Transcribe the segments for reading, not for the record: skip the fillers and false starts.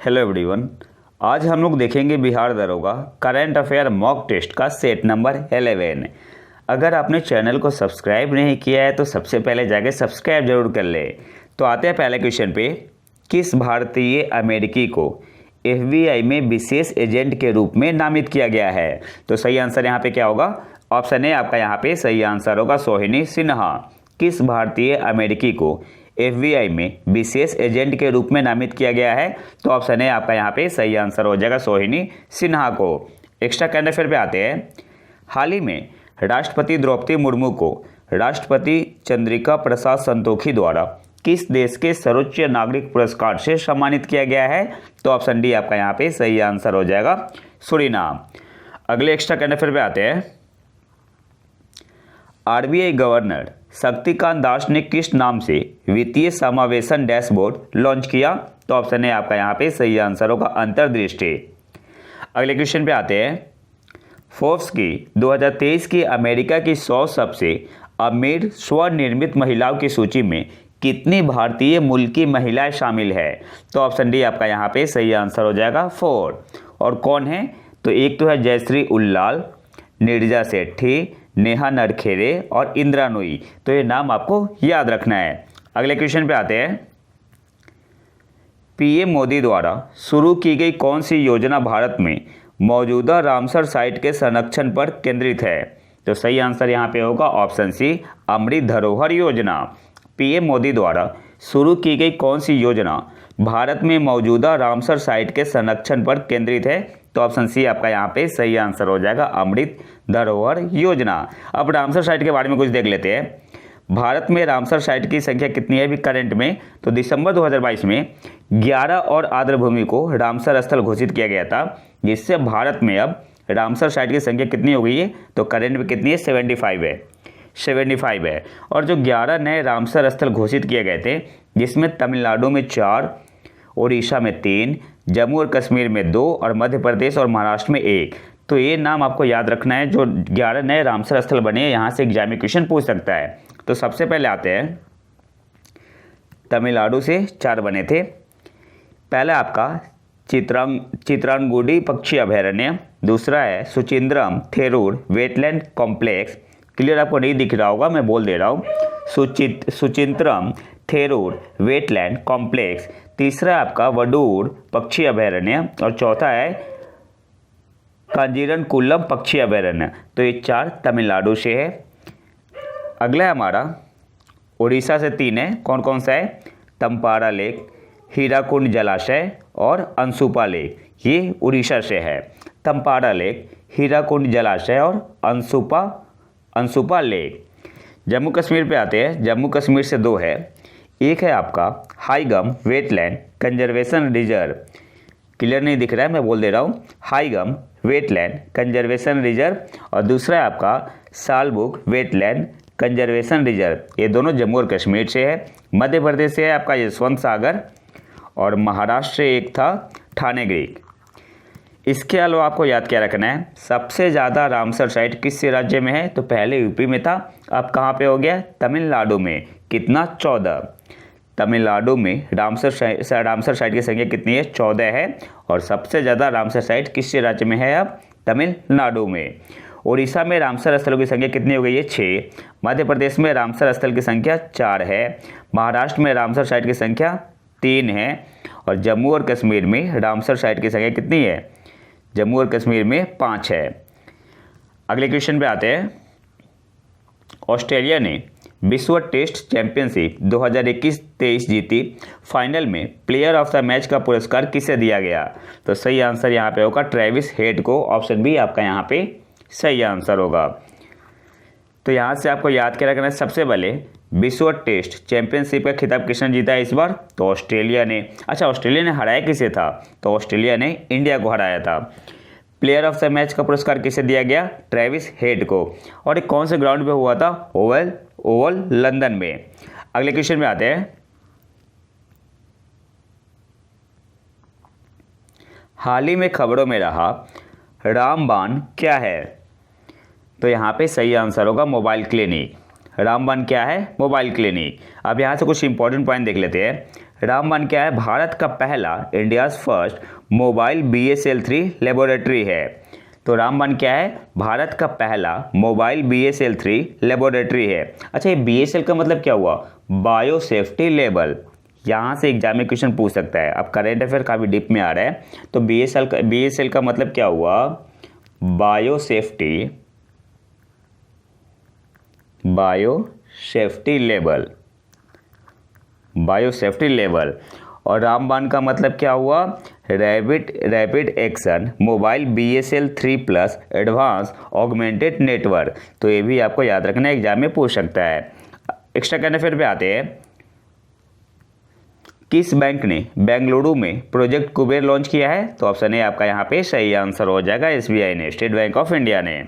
Hello everyone. आज हम लोग देखेंगे बिहार दरोगा करंट अफेयर मॉक टेस्ट का सेट नंबर 11। अगर आपने चैनल को सब्सक्राइब नहीं किया है तो सबसे पहले जाके सब्सक्राइब जरूर कर ले। तो आते हैं पहले क्वेश्चन पे। किस भारतीय अमेरिकी को FBI में विशेष एजेंट के रूप में नामित किया गया है? तो सही आंसर यहाँ पे क्या होगा? ऑप्शन ए आपका यहाँ पे सही आंसर होगा, सोहिनी सिन्हा। किस भारतीय अमेरिकी को FBI में विशेष एजेंट के रूप में नामित किया गया है? तो ऑप्शन ए आपका यहाँ पे सही आंसर हो जाएगा, सोहिनी सिन्हा को। एक्स्ट्रा करंट अफेयर पे आते हैं। हाल ही में राष्ट्रपति द्रौपदी मुर्मू को राष्ट्रपति चंद्रिका प्रसाद संतोखी द्वारा किस देश के सर्वोच्च नागरिक पुरस्कार से सम्मानित किया गया है? तो ऑप्शन डी आपका यहाँ पे सही आंसर हो जाएगा, सूरीनाम। अगले एक्स्ट्रा करंट अफेयर पे आते हैं। RBI गवर्नर शक्तिकांत दास ने किस नाम से वित्तीय समावेशन डैशबोर्ड लॉन्च किया? तो ऑप्शन है आपका यहाँ पे सही आंसर होगा, अंतर्दृष्टि। अगले क्वेश्चन पे आते हैं। फोर्ब्स की 2023 की अमेरिका की 100 सबसे अमीर स्वनिर्मित महिलाओं की सूची में कितनी भारतीय मूल की महिलाएं शामिल है? तो ऑप्शन डी आपका यहाँ पे सही आंसर हो जाएगा, 4। और कौन है? तो एक तो है जयश्री उल्लाल, नीरजा सेठी, नेहा नरखेरे और इंदिरा नूई। तो ये नाम आपको याद रखना है। अगले क्वेश्चन पे आते हैं। PM मोदी द्वारा शुरू की गई कौन सी योजना भारत में मौजूदा रामसर साइट के संरक्षण पर केंद्रित है? तो सही आंसर यहाँ पे होगा, ऑप्शन सी, अमृत धरोहर योजना। PM मोदी द्वारा शुरू की गई कौन सी योजना भारत में मौजूदा रामसर साइट के संरक्षण पर केंद्रित है? तो ऑप्शन सी आपका यहाँ पे सही आंसर हो जाएगा, अमृत धरोहर योजना। अब रामसर साइट के बारे में कुछ देख लेते हैं। भारत में रामसर साइट की संख्या कितनी है अभी करंट में? तो दिसंबर 2022 में 11 और आर्द्रभूमि को रामसर स्थल घोषित किया गया था, जिससे भारत में अब रामसर साइट की संख्या कितनी हो गई है? तो करंट में कितनी है? 75 है। और जो 11 नए रामसर स्थल घोषित किए गए थे, जिसमें तमिलनाडु में 4, उड़ीसा में 3, जम्मू और कश्मीर में 2 और मध्य प्रदेश और महाराष्ट्र में 1। तो ये नाम आपको याद रखना है। जो 11 नए रामसर स्थल बने हैं, यहाँ से एग्जाम में क्वेश्चन पूछ सकता है। तो सबसे पहले आते हैं, तमिलनाडु से 4 बने थे। पहला आपका चित्रांगुडी पक्षी अभयारण्य, दूसरा है Suchindram Therur wetland complex. Clear आपको नहीं दिख रहा होगा, मैं बोल दे रहा हूँ, सुचिंद्रम थेरूर वेटलैंड कॉम्प्लेक्स। तीसरा आपका वडूर पक्षी अभयारण्य और चौथा है कांजीरनकुलम पक्षी अभयारण्य। तो ये 4 तमिलनाडु से है। अगला है हमारा उड़ीसा से 3 है। कौन कौन सा है? तम्पारा लेक, हीराकुंड जलाशय और अंशुपा लेक। ये उड़ीसा से है, तम्पारा लेक, हीराकुंड जलाशय और अंशुपा लेक। जम्मू कश्मीर पे आते हैं। जम्मू कश्मीर से 2 है। एक है आपका हाईगम वेटलैंड कंजर्वेशन रिजर्व। क्लियर नहीं दिख रहा है, मैं बोल दे रहा हूँ, हाईगम वेटलैंड कंजर्वेशन रिजर्व। और दूसरा है आपका सालबुक वेटलैंड कंजर्वेशन रिजर्व। ये दोनों जम्मू और कश्मीर से है। मध्य प्रदेश से है आपका यशवंत सागर और महाराष्ट्र से एक था ठाणे। इसके अलावा आपको याद क्या रखना है? सबसे ज़्यादा रामसर साइट किस राज्य में है? तो पहले यूपी में था, अब कहाँ पे हो गया? तमिलनाडु में। कितना? 14। तमिलनाडु में रामसर साइट की संख्या कितनी है? 14 है। और सबसे ज़्यादा रामसर साइट किस राज्य में है? अब तमिलनाडु में। उड़ीसा में रामसर स्थलों की संख्या कितनी हो गई है? 6। मध्य प्रदेश में रामसर स्थल की संख्या 4 है। महाराष्ट्र में रामसर साइट की संख्या 3 है। और जम्मू और कश्मीर में रामसर साइट की संख्या कितनी है? जम्मू और कश्मीर में 5 है। अगले क्वेश्चन पे आते हैं। ऑस्ट्रेलिया ने विश्व टेस्ट चैंपियनशिप 2021-23 जीती। फाइनल में प्लेयर ऑफ द मैच का पुरस्कार किसे दिया गया? तो सही आंसर यहाँ पे होगा, ट्रेविस हेड को। ऑप्शन बी आपका यहाँ पे सही आंसर होगा। तो यहाँ से आपको याद क्या रखना है? सबसे पहले विश्व टेस्ट चैंपियनशिप का खिताब किसने जीता है इस बार? तो ऑस्ट्रेलिया ने। अच्छा, ऑस्ट्रेलिया ने हराया किसे था? तो ऑस्ट्रेलिया ने इंडिया को हराया था। प्लेयर ऑफ द मैच का पुरस्कार किसे दिया गया? ट्रेविस हेड को। और एक कौन से ग्राउंड पे हुआ था? ओवल लंदन में। अगले क्वेश्चन में आते हैं। हाल ही में खबरों में रहा रामबाण क्या है? तो यहाँ पे सही आंसर होगा, मोबाइल क्लिनिक। रामबाण क्या है? Mobile clinic. अब यहाँ से कुछ इंपॉर्टेंट पॉइंट देख लेते हैं। रामबाण क्या है? भारत का पहला, India's first mobile BSL-3 laboratory है। तो रामबाण क्या है? भारत का पहला मोबाइल BSL-3 लेबोरेटरी है। अच्छा, ये BSL का मतलब क्या हुआ? Bio safety level. यहाँ से एग्जाम में क्वेश्चन पूछ सकता है। अब करेंट अफेयर काफ़ी डीप में आ रहा है, तो BSL का मतलब क्या हुआ? Bio safety level. और रामबाण का मतलब क्या हुआ? Rapid action mobile BSL-3 plus advance augmented network. तो ये भी आपको याद रखना है, एग्जाम में पूछ सकता है। एक्स्ट्रा करंट अफेयर पे आते हैं। किस बैंक ने बेंगलुरु में प्रोजेक्ट कुबेर लॉन्च किया है? तो ऑप्शन ए आपका यहाँ पे सही आंसर हो जाएगा, SBI ने, स्टेट बैंक ऑफ इंडिया ने।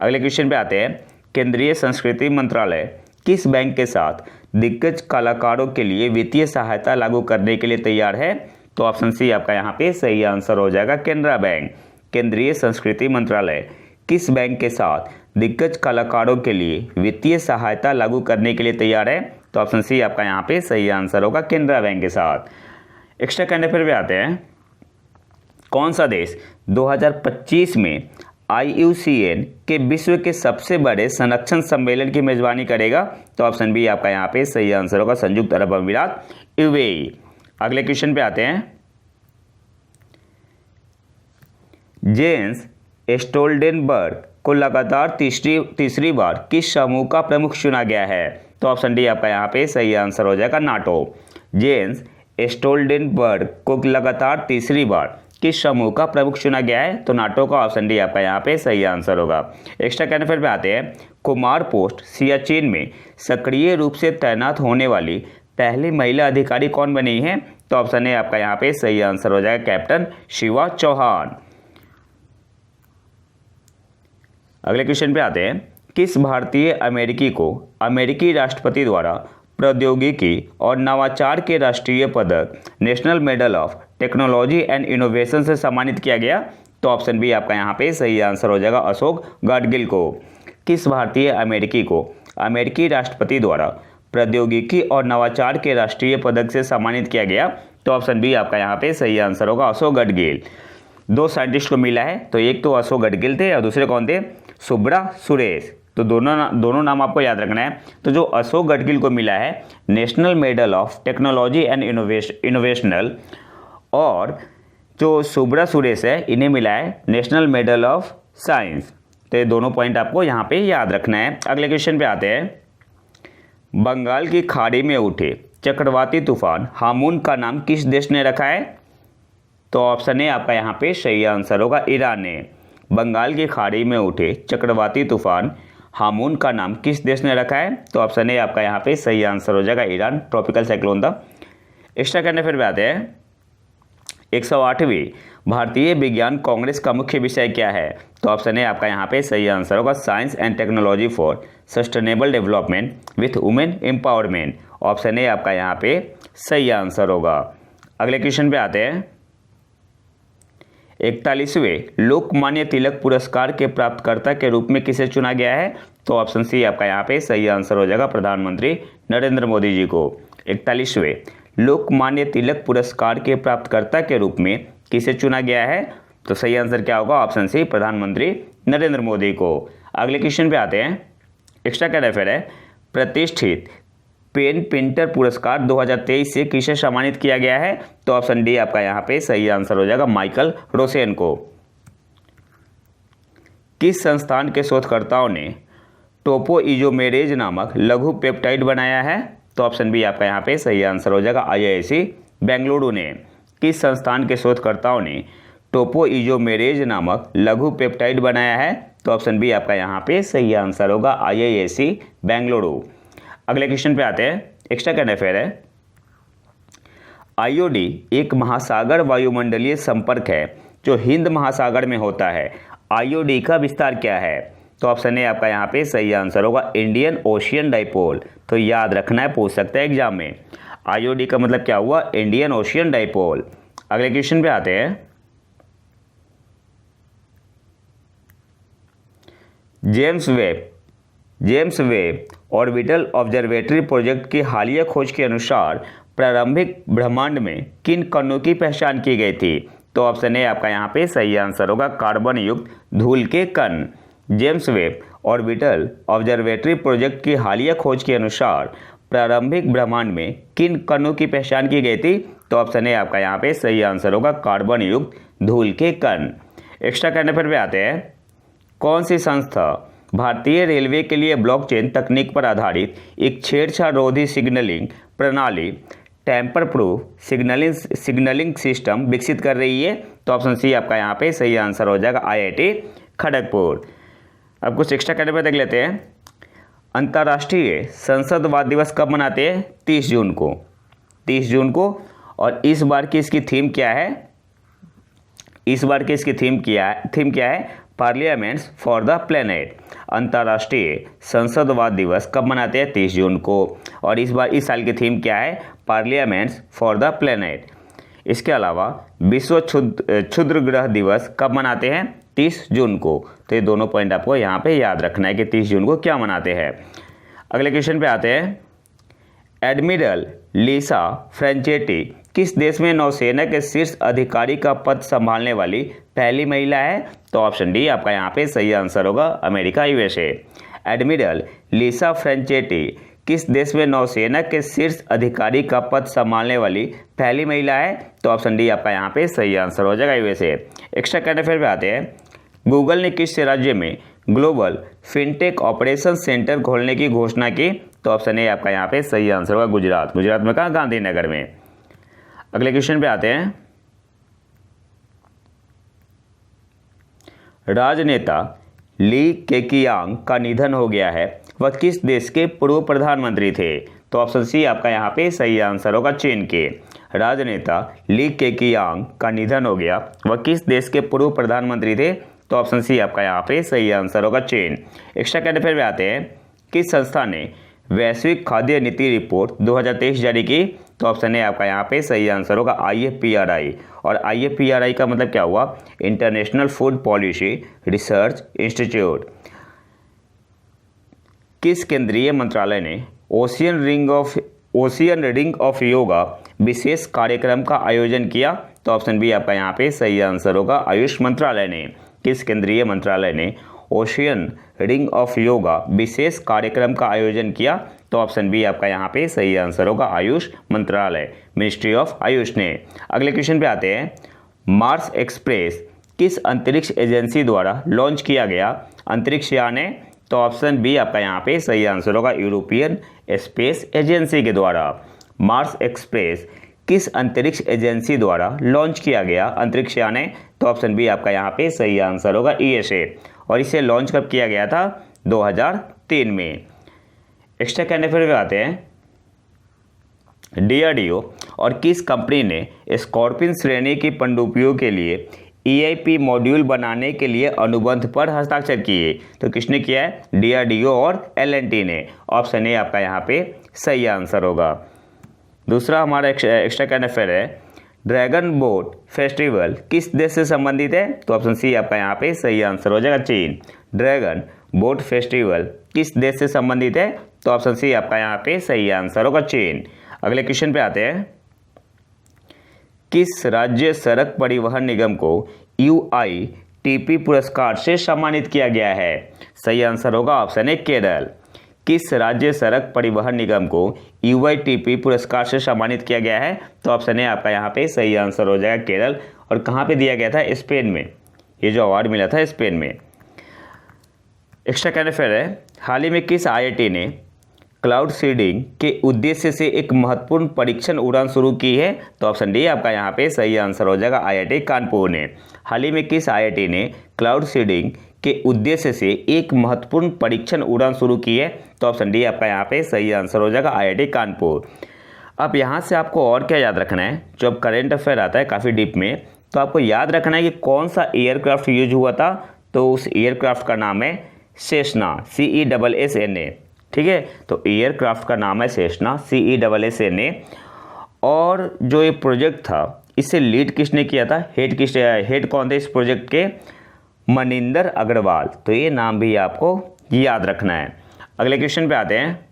अगले क्वेश्चन पे आते हैं। केंद्रीय संस्कृति मंत्रालय किस बैंक के साथ दिग्गज कलाकारों के लिए वित्तीय सहायता लागू करने के लिए तैयार है? तो ऑप्शन सी आपका यहाँ पे सही आंसर हो जाएगा, केनरा बैंक। केंद्रीय संस्कृति मंत्रालय किस बैंक के साथ दिग्गज कलाकारों के लिए वित्तीय सहायता लागू करने के लिए तैयार है? तो ऑप्शन सी आपका यहाँ पे सही आंसर होगा, केनरा बैंक के साथ। एक्स्ट्रा करंट अफेयर पे आते हैं। कौन सा देश 2025 में IUCN के विश्व के सबसे बड़े संरक्षण सम्मेलन की मेजबानी करेगा? तो ऑप्शन बी आपका यहाँ पे सही आंसर होगा, संयुक्त अरब अमीरात, UAE। अगले क्वेश्चन पे आते हैं। जेन्स स्टोल्टेनबर्ग को लगातार तीसरी बार किस समूह का प्रमुख चुना गया है? तो ऑप्शन डी आपका यहाँ पे सही आंसर हो जाएगा, नाटो। जेन्स स्टोल्टेनबर्ग को लगातार तीसरी बार किस समूह का प्रमुख चुना गया है? तो नाटो का, ऑप्शन डी आपका यहाँ पे सही आंसर होगा। एक्स्ट्रा करंट अफेयर पे आते हैं। कुमार पोस्ट सियाचिन में सक्रिय रूप से तैनात होने वाली पहली महिला अधिकारी कौन बनी है? तो ऑप्शन ए आपका यहाँ पे सही आंसर हो जाएगा, कैप्टन शिवा चौहान। अगले क्वेश्चन पे आते हैं। किस भारतीय अमेरिकी को अमेरिकी राष्ट्रपति द्वारा प्रौद्योगिकी और नवाचार के राष्ट्रीय पदक national medal of technology and innovation से सम्मानित किया गया? तो ऑप्शन बी आपका यहाँ पे सही आंसर हो जाएगा, अशोक गाडगिल को। किस भारतीय अमेरिकी को अमेरिकी राष्ट्रपति द्वारा प्रौद्योगिकी और नवाचार के राष्ट्रीय पदक से सम्मानित किया गया? तो ऑप्शन बी आपका यहाँ पे सही आंसर होगा, अशोक गाडगिल। 2 साइंटिस्ट को मिला है, तो एक तो अशोक गाडगिल थे और दूसरे कौन थे? सुब्रा सुरेश। तो दोनों नाम आपको याद रखना है। तो जो अशोक गाडगिल को मिला है national medal of technology and innovational, और जो सुब्रा सुरेश है इन्हें मिला है नेशनल मेडल ऑफ साइंस। तो ये दोनों पॉइंट आपको यहाँ पे याद रखना है। अगले क्वेश्चन पे आते हैं। बंगाल की खाड़ी में उठे चक्रवाती तूफान हामून का नाम किस देश ने रखा है? तो ऑप्शन ए आपका यहाँ पे सही आंसर होगा, ईरान ने। बंगाल की खाड़ी में उठे चक्रवाती तूफान हामून का नाम किस देश ने रखा है? तो ऑप्शन ए आपका यहाँ पे सही आंसर हो जाएगा, ईरान। ट्रॉपिकल साइक्लोन था। एक्स्ट्रा करने फिर आते हैं। 108वीं भारतीय विज्ञान कांग्रेस का मुख्य विषय क्या है? तो ऑप्शन ए आपका यहाँ पे सही आंसर होगा, science and technology for sustainable development with women empowerment. Option A आपका यहाँ पे सही आंसर होगा। अगले क्वेश्चन पे आते हैं। 41वें लोकमान्य तिलक पुरस्कार के प्राप्तकर्ता के रूप में किसे चुना गया है? तो ऑप्शन सी आपका यहाँ पे सही आंसर हो जाएगा, प्रधानमंत्री नरेंद्र मोदी जी को। 41वें लोकमान्य तिलक पुरस्कार के प्राप्तकर्ता के रूप में किसे चुना गया है? तो सही आंसर क्या होगा? ऑप्शन सी, प्रधानमंत्री नरेंद्र मोदी को। अगले क्वेश्चन पे आते हैं। एक्स्ट्रा करंट अफेयर है। प्रतिष्ठित पेन पेंटर पुरस्कार 2023 से किसे सम्मानित किया गया है? तो ऑप्शन डी आपका यहाँ पे सही आंसर हो जाएगा, माइकल रोसेन को। किस संस्थान के शोधकर्ताओं ने टोपोइजोमेरेज नामक लघु पेप्टाइड बनाया है? तो ऑप्शन बी आपका यहाँ पे सही आंसर हो जाएगा, IISc बेंगलुरु ने। किस संस्थान के शोधकर्ताओं ने टोपोइजोमेरेज नामक लघु पेप्टाइड बनाया है? तो ऑप्शन बी आपका यहाँ पे सही आंसर होगा, IISc बेंगलुरु। अगले क्वेश्चन पे आते हैं। एक्स्ट्रा करंट अफेयर है। IOD एक महासागर वायुमंडलीय संपर्क है जो हिंद महासागर में होता है। IOD का विस्तार क्या है? तो ऑप्शन ए आपका यहाँ पे सही आंसर होगा, इंडियन ओशियन डाइपोल। तो याद रखना है, पूछ सकते हैं एग्जाम में। IOD का मतलब क्या हुआ? Indian ocean dipole. अगले क्वेश्चन पे आते हैं। James Webb orbital observatory project की हालिया खोज के अनुसार प्रारंभिक ब्रह्मांड में किन कणों की पहचान की गई थी? तो ऑप्शन ए आपका यहाँ पे सही आंसर होगा, कार्बन युक्त धूल के कण। James Webb orbital observatory project की हालिया खोज के अनुसार प्रारंभिक ब्रह्मांड में किन कणों की पहचान की गई थी? तो ऑप्शन ए आपका यहाँ पे सही आंसर होगा, कार्बन युक्त धूल के कण। एक्स्ट्रा करंट अफेयर पे आते हैं। कौन सी संस्था भारतीय रेलवे के लिए ब्लॉकचेन तकनीक पर आधारित एक छेड़छाड़ रोधी सिग्नलिंग प्रणाली टेम्पर प्रूफ सिग्नलिंग सिस्टम विकसित कर रही है? तो ऑप्शन सी आपका यहाँ पे सही आंसर हो जाएगा, IIT खड़गपुर। अब कुछ एक्स्ट्रा करंट अफेयर देख लेते हैं। अंतर्राष्ट्रीय संसदवाद दिवस कब मनाते हैं? 30 जून को। 30 जून को। और इस बार की इसकी थीम क्या है? इस बार की इसकी थीम क्या है? Parliaments for the planet. अंतर्राष्ट्रीय संसदवाद दिवस कब मनाते हैं? 30 जून को। और इस साल की थीम क्या है? Parliaments for the planet. इसके अलावा विश्व क्षुद्र ग्रह दिवस कब मनाते हैं? 30 जून को। तो ये दोनों पॉइंट आपको यहाँ पे याद रखना है कि 30 जून को क्या मनाते हैं। अगले क्वेश्चन पे आते हैं। एडमिरल लिसा फ्रेंचेटी किस देश में नौसेना के शीर्ष अधिकारी का पद संभालने वाली पहली महिला है? तो ऑप्शन डी आपका यहाँ पे सही आंसर होगा, अमेरिका USA। एडमिरल लिसा फ्रेंचेटी किस देश में नौसेना के शीर्ष अधिकारी का पद संभालने वाली पहली महिला है? तो ऑप्शन डी आपका यहाँ पे सही आंसर हो जाएगा, USA। एक्स्ट्रा करंट अफेयर पे आते हैं। गूगल ने किस राज्य में ग्लोबल फिनटेक ऑपरेशन सेंटर खोलने की घोषणा की? तो ऑप्शन ए आपका यहाँ पे सही आंसर होगा, गुजरात। गुजरात में कहाँ? गांधीनगर में। अगले क्वेश्चन पे आते हैं। राजनेता ली केकियांग का निधन हो गया है, वह किस देश के पूर्व प्रधानमंत्री थे? तो ऑप्शन सी आपका यहाँ पे सही आंसर होगा, चीन के। राजनेता ली केकियांग का निधन हो गया, वह किस देश के पूर्व प्रधानमंत्री थे? तो ऑप्शन सी आपका यहाँ पे सही आंसर होगा, चीन। एक्स्ट्रा करंट अफेयर में आते हैं। किस संस्था ने वैश्विक खाद्य नीति रिपोर्ट 2023 जारी की? तो ऑप्शन ए आपका यहाँ पे सही आंसर होगा, IFPRI। और IFPRI का मतलब क्या हुआ? International food policy research institute. किस केंद्रीय मंत्रालय ने ओशियन रिंग ऑफ योगा विशेष कार्यक्रम का आयोजन किया? तो ऑप्शन बी आपका यहाँ पे सही आंसर होगा, आयुष मंत्रालय ने। किस केंद्रीय मंत्रालय ने ओशियन रिंग ऑफ योगा विशेष कार्यक्रम का आयोजन किया? तो ऑप्शन बी आपका यहाँ पे सही आंसर होगा, आयुष मंत्रालय, मिनिस्ट्री ऑफ आयुष ने। अगले क्वेश्चन पे आते हैं। मार्स एक्सप्रेस किस अंतरिक्ष एजेंसी द्वारा लॉन्च किया गया अंतरिक्ष यान है? तो ऑप्शन बी आपका यहाँ पे सही आंसर होगा, यूरोपियन स्पेस एजेंसी के द्वारा। मार्स एक्सप्रेस किस अंतरिक्ष एजेंसी द्वारा लॉन्च किया गया अंतरिक्ष यान है? तो ऑप्शन बी आपका यहाँ पे सही आंसर होगा, ESA। और इसे लॉन्च कब किया गया था? 2003 में। एक्स्ट्रा करंट अफेयर पे आते हैं। DRDO और किस कंपनी ने स्कॉर्पियन श्रेणी की पनडुब्बियों के लिए EIP मॉड्यूल बनाने के लिए अनुबंध पर हस्ताक्षर किए? तो किसने किया है? DRDO और L&T ने। ऑप्शन ए आपका यहाँ पे सही आंसर होगा। दूसरा हमारा एक्स्ट्रा करंट अफेयर है। ड्रैगन बोट फेस्टिवल किस देश से संबंधित है? तो ऑप्शन सी आपका यहाँ पे सही आंसर हो जाएगा, चीन। ड्रैगन बोट फेस्टिवल किस देश से संबंधित है? तो ऑप्शन सी आपका यहाँ पे सही आंसर होगा, चीन। अगले क्वेश्चन पे आते हैं। किस राज्य सड़क परिवहन निगम को UITP पुरस्कार से सम्मानित किया गया है? सही आंसर होगा ऑप्शन ए, केरल। किस राज्य सड़क परिवहन निगम को UITP पुरस्कार से सम्मानित किया गया है? तो ऑप्शन ए आपका यहाँ पे सही आंसर हो जाएगा, केरल। और कहाँ पे दिया गया था? स्पेन में। ये जो अवार्ड मिला था स्पेन में। एक्स्ट्रा करंट अफेयर है। हाल ही में किस IIT ने क्लाउड सीडिंग के उद्देश्य से एक महत्वपूर्ण परीक्षण उड़ान शुरू की है? तो ऑप्शन डी आपका यहाँ पे सही आंसर हो जाएगा, IIT कानपुर ने। हाल ही में किस IIT ने क्लाउड सीडिंग के उद्देश्य से एक महत्वपूर्ण परीक्षण उड़ान शुरू की है? तो ऑप्शन डी आपका यहाँ पे सही आंसर हो जाएगा, IIT कानपुर। अब यहाँ से आपको और क्या याद रखना है? जो अब करंट अफेयर आता है काफ़ी डीप में, तो आपको याद रखना है कि कौन सा एयरक्राफ्ट यूज हुआ था। तो उस एयरक्राफ्ट का नाम है सेस्ना, CESSNA। ठीक है, तो एयरक्राफ्ट का नाम है सेस्ना, CESSNA। और जो ये प्रोजेक्ट था इसे लीड किसने किया था? हेड कौन थे इस प्रोजेक्ट के? मनिंदर अग्रवाल। तो ये नाम भी आपको याद रखना है। अगले क्वेश्चन पे आते हैं।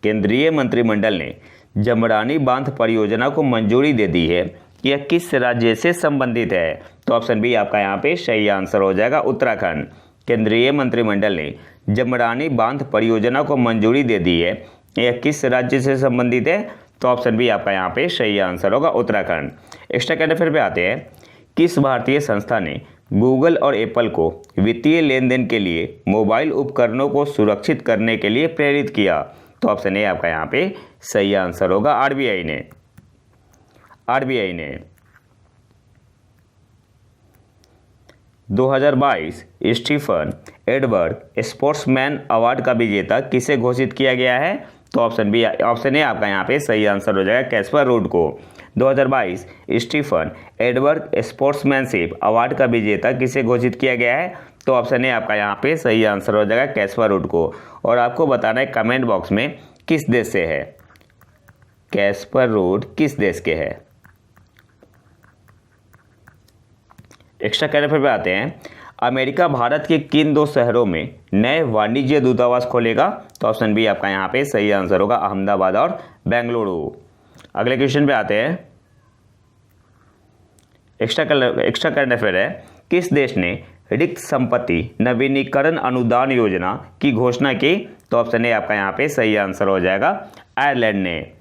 केंद्रीय मंत्रिमंडल ने जमरानी बांध परियोजना को मंजूरी दे दी है, यह किस राज्य से संबंधित है? तो ऑप्शन बी आपका यहाँ पे सही आंसर हो जाएगा उत्तराखंड। केंद्रीय मंत्रिमंडल ने जमरानी बांध परियोजना को मंजूरी दे दी है, यह किस राज्य से संबंधित है? तो ऑप्शन बी आपका यहाँ पे सही आंसर होगा उत्तराखंड। एक्स्ट्रा करंट अफेयर पे आते हैं। किस भारतीय संस्था ने गूगल और एप्पल को वित्तीय लेन देन के लिए मोबाइल उपकरणों को सुरक्षित करने के लिए प्रेरित किया? तो ऑप्शन ए आपका यहाँ पे सही आंसर होगा आरबीआई ने। 2022 स्टीफन एडवर्ड स्पोर्ट्समैन अवार्ड का विजेता किसे घोषित किया गया है? तो ऑप्शन ए आपका यहाँ पे सही आंसर हो जाएगा कैस्पर रूड को। 2022 स्टीफन एडवर्ड स्पोर्ट्समैनशिप अवार्ड का विजेता किसे घोषित किया गया है? तो ऑप्शन ए आपका यहाँ पे सही आंसर हो जाएगा कैस्पर रूड को। और आपको बताना है कमेंट बॉक्स में किस देश से है, कैस्पर रूड किस देश के है। एक्स्ट्रा करंट अफेयर पे आते हैं। अमेरिका भारत के किन 2 शहरों में नए वाणिज्य दूतावास खोलेगा? तो ऑप्शन बी आपका यहाँ पे सही आंसर होगा अहमदाबाद और बेंगलुरु। अगले क्वेश्चन पे आते हैं। एक्स्ट्रा करंट अफेयर है। किस देश ने रिक्त संपत्ति नवीनीकरण अनुदान योजना की घोषणा की? तो ऑप्शन ए आपका यहाँ पे सही आंसर हो जाएगा आयरलैंड ने।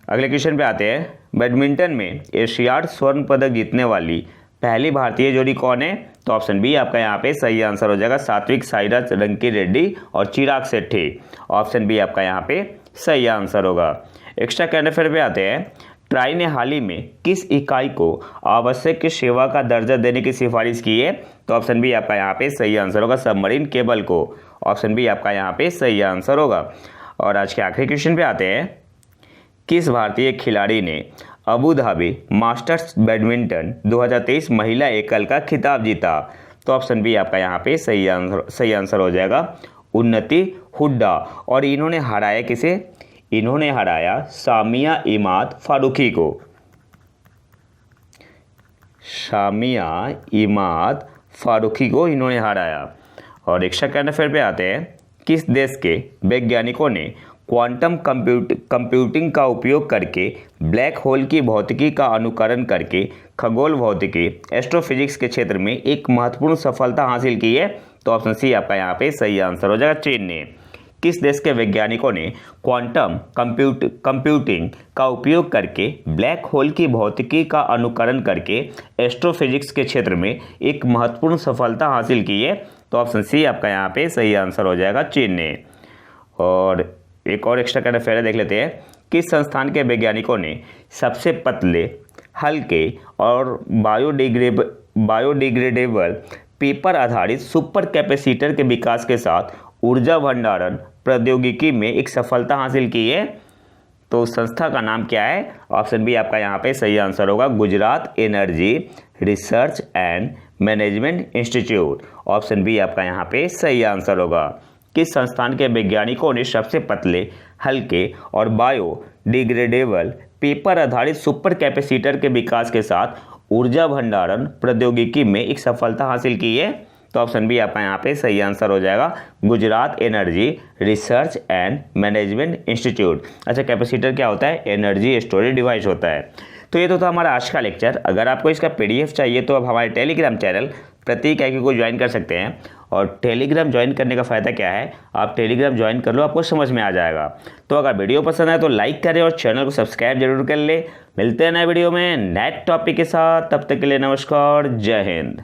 अगले क्वेश्चन पे आते हैं। बैडमिंटन में एशियाड स्वर्ण पदक जीतने वाली पहली भारतीय जोड़ी कौन है? तो ऑप्शन बी आपका यहाँ पे सही आंसर हो जाएगा सात्विक साईराज रंकी रेड्डी और चिराग शेट्टी। ऑप्शन बी आपका यहाँ पे सही आंसर होगा। एक्स्ट्रा करंट अफेयर पे आते हैं। ट्राई ने हाल ही में किस इकाई को आवश्यक सेवा का दर्जा देने की सिफारिश की है? तो ऑप्शन बी आपका यहाँ पे सही आंसर होगा सबमरीन केबल को। ऑप्शन बी आपका यहाँ पे सही आंसर होगा। और आज के आखिरी क्वेश्चन पे आते हैं। किस भारतीय खिलाड़ी ने अबू धाबी मास्टर्स बैडमिंटन 2023 महिला एकल का खिताब जीता? तो ऑप्शन बी आपका यहाँ पे सही आंसर हो जाएगा उन्नति हुड्डा। और इन्होंने हराया किसे? इन्होंने हराया सामिया इमाद फारूकी को। सामिया इमाद फारूकी को इन्होंने हराया। और एक्स्ट्रा करंट अफेयर पे आते हैं। किस देश के वैज्ञानिकों ने क्वांटम कंप्यूटिंग का उपयोग करके ब्लैक होल की भौतिकी का अनुकरण करके खगोल भौतिकी एस्ट्रोफिजिक्स के क्षेत्र में एक महत्वपूर्ण सफलता हासिल की है? तो ऑप्शन सी आपका यहाँ पे सही आंसर हो जाएगा चीन ने। किस देश के वैज्ञानिकों ने क्वांटम कंप्यूटिंग का उपयोग करके ब्लैक होल की भौतिकी का अनुकरण करके एस्ट्रोफिजिक्स के क्षेत्र में एक महत्वपूर्ण सफलता हासिल की है? तो ऑप्शन सी आपका यहाँ पे सही आंसर हो जाएगा चीन ने। और एक और एक्स्ट्रा करंट अफेयर देख लेते हैं। किस संस्थान के वैज्ञानिकों ने सबसे पतले, हल्के और बायोडिग्रेडेबल पेपर आधारित सुपर कैपेसिटर के विकास के साथ ऊर्जा भंडारण प्रौद्योगिकी में एक सफलता हासिल की है? तो संस्था का नाम क्या है? ऑप्शन बी आपका यहाँ पे सही आंसर होगा Gujarat energy research and management institute. Option B आपका यहाँ पे सही आंसर होगा। किस संस्थान के वैज्ञानिकों ने सबसे पतले, हल्के और बायोडिग्रेडेबल पेपर आधारित सुपर कैपेसिटर के विकास के साथ ऊर्जा भंडारण प्रौद्योगिकी में एक सफलता हासिल की है? तो ऑप्शन बी आपका यहाँ पे सही आंसर हो जाएगा Gujarat energy research and management institute. अच्छा, कैपेसिटर क्या होता है? एनर्जी स्टोरेज डिवाइस होता है। तो ये तो था हमारा आज का लेक्चर। अगर आपको इसका पीडीएफ चाहिए तो आप हमारे टेलीग्राम चैनल प्रतीक IQ को ज्वाइन कर सकते हैं। और टेलीग्राम ज्वाइन करने का फ़ायदा क्या है? आप टेलीग्राम ज्वाइन कर लो, आपको समझ में आ जाएगा। तो अगर वीडियो पसंद आए तो लाइक करें और चैनल को सब्सक्राइब जरूर कर ले। मिलते हैं नए वीडियो में नए टॉपिक के साथ। तब तक के लिए नमस्कार, जय हिंद।